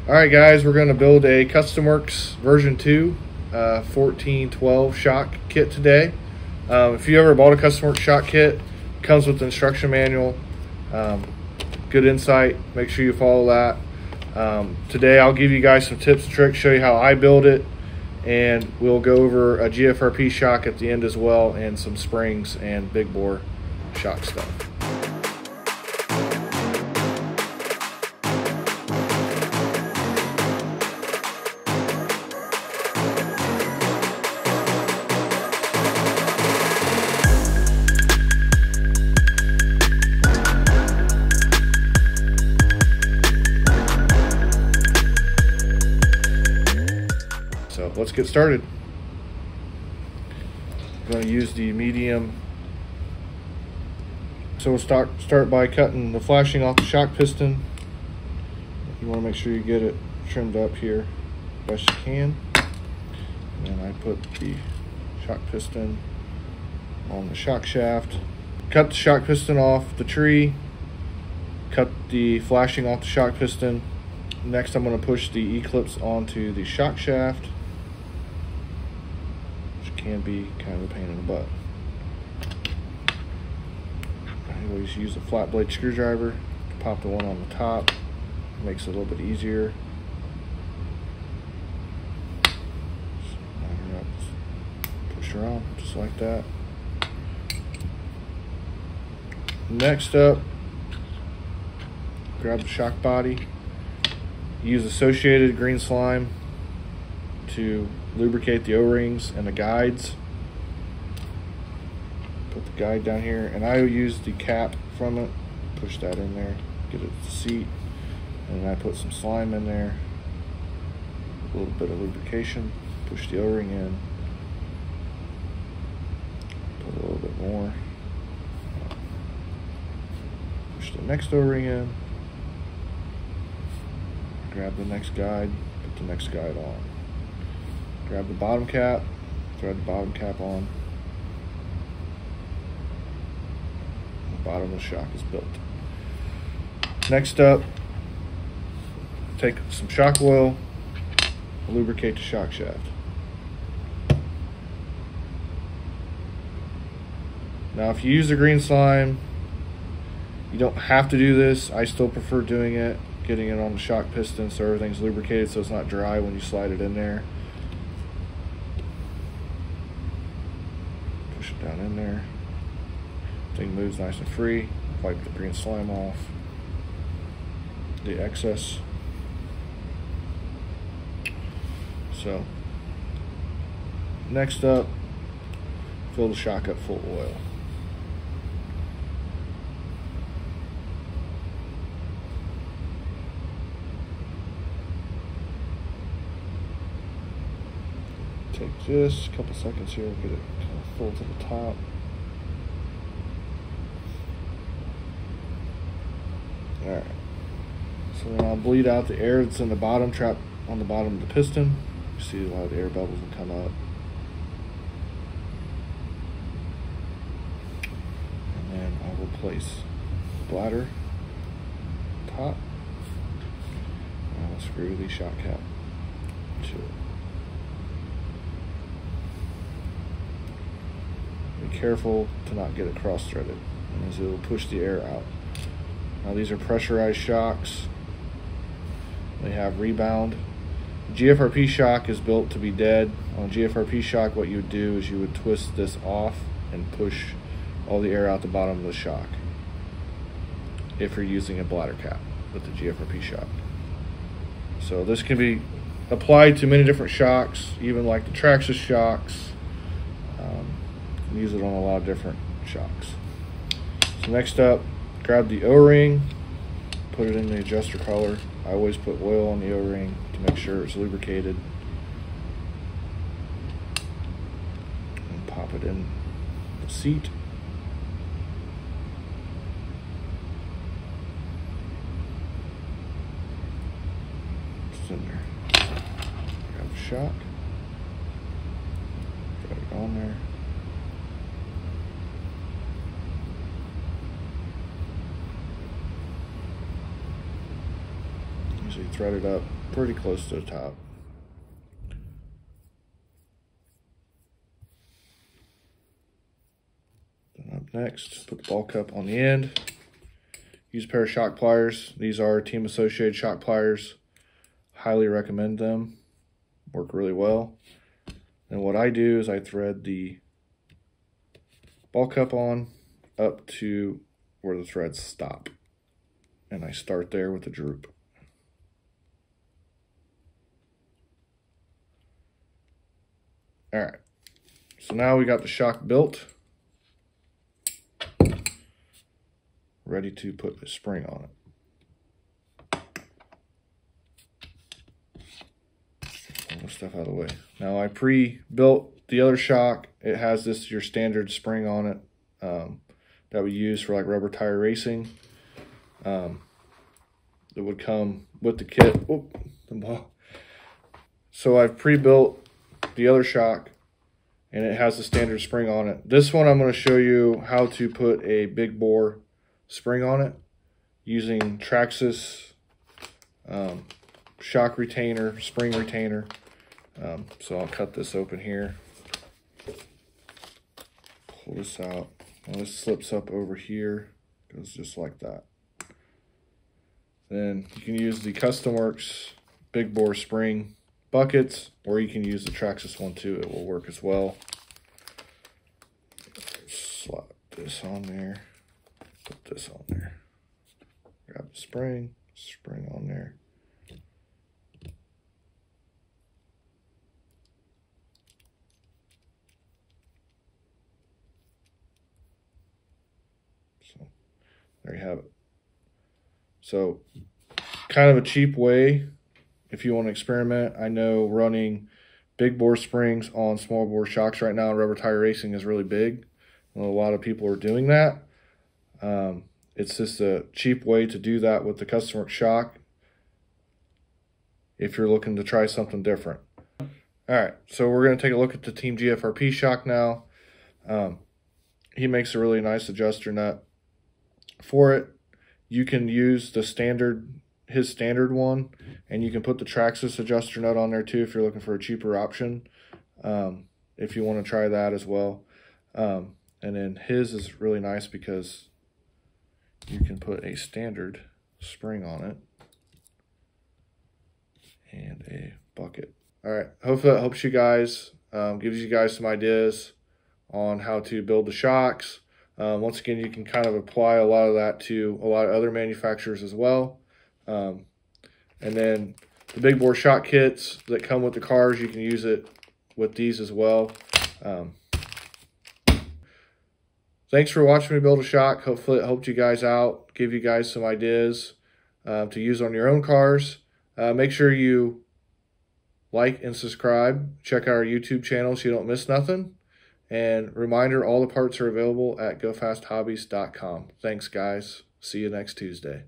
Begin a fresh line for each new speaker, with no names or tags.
Alright guys, we're going to build a CustomWorks version 2 1412 shock kit today. If you ever bought a CustomWorks shock kit, it comes with the instruction manual. Good insight, make sure you follow that. Today I'll give you guys some tips and tricks, show you how I build it, and we'll go over a GFRP shock at the end as well, and some springs and big bore shock stuff. So let's get started. I'm going to use the medium. So we'll start by cutting the flashing off the shock piston. You want to make sure you get it trimmed up here best you can. And I put the shock piston on the shock shaft. Cut the shock piston off the tree. Cut the flashing off the shock piston. Next I'm going to push the E-clips onto the shock shaft, can be kind of a pain in the butt. I always use a flat blade screwdriver to pop the one on the top. It makes it a little bit easier. Push her on just like that. Next up, grab the shock body. Use associated green slime to lubricate the O-rings and the guides. Put the guide down here, and I use the cap from it, push that in there, get it to the seat, and then I put some slime in there, a little bit of lubrication, push the O-ring in, put a little bit more, push the next O-ring in, grab the next guide, put the next guide on. Grab the bottom cap, thread the bottom cap on. The bottom of the shock is built. Next up, take some shock oil, lubricate the shock shaft. Now if you use the green slime, you don't have to do this. I still prefer doing it, getting it on the shock piston so everything's lubricated so it's not dry when you slide it in there. Push it down in there. Thing moves nice and free. Wipe the green slime off, the excess. So next up, fill the shock up full of oil. Take just a couple seconds here, get it kind of full to the top. Alright, so then I'll bleed out the air that's in the bottom, trap on the bottom of the piston. You see a lot of the air bubbles will come up. And then I will place the bladder top, and I'll screw the shock cap to it. Be careful to not get it cross-threaded, as it will push the air out. Now these are pressurized shocks. They have rebound. GFRP shock is built to be dead. On GFRP shock, what you would do is you would twist this off and push all the air out the bottom of the shock if you're using a bladder cap with the GFRP shock. So this can be applied to many different shocks, even like the Traxxas shocks. Use it on a lot of different shocks. So next up, grab the O-ring, put it in the adjuster color. I always put oil on the O-ring to make sure it's lubricated. And pop it in the seat. It's in there. Grab the shock. Got it on there. thread it up pretty close to the top. Then up next, put the ball cup on the end. Use a pair of shock pliers. These are Team Associated shock pliers. Highly recommend them. Work really well. And what I do is I thread the ball cup on up to where the threads stop. And I start there with the droop. All right, so now we got the shock built. Ready to put the spring on it. All this stuff out of the way. Now I pre-built the other shock. It has your standard spring on it that we use for like rubber tire racing. That would come with the kit. Oh, the ball. So I've pre-built the other shock, and it has the standard spring on it. This one I'm going to show you how to put a big bore spring on it using Traxxas shock retainer, spring retainer. So I'll cut this open here, pull this out, and this slips up over here, goes just like that. Then you can use the Custom Works big bore spring buckets, or you can use the Traxxas one too. It will work as well. Slap this on there, put this on there, grab the spring on there. So there you have it. So kind of a cheap way if you want to experiment. I know running big bore springs on small bore shocks right now in rubber tire racing is really big. A lot of people are doing that. It's just a cheap way to do that with the Custom Works shock if you're looking to try something different. All right, so we're going to take a look at the Team GFRP shock now. He makes a really nice adjuster nut for it. You can use the his standard one, and you can put the Traxxas adjuster nut on there too if you're looking for a cheaper option, if you want to try that as well. And then his is really nice because you can put a standard spring on it and a bucket. All right, hopefully that helps you guys, gives you guys some ideas on how to build the shocks. Once again, you can kind of apply a lot of that to a lot of other manufacturers as well. And then the big bore shock kits that come with the cars, you can use it with these as well. Thanks for watching me build a shock. Hopefully it helped you guys out, give you guys some ideas to use on your own cars. Make sure you like and subscribe. Check out our YouTube channel so you don't miss nothing. And reminder, all the parts are available at gofasthobbies.com. Thanks, guys. See you next Tuesday.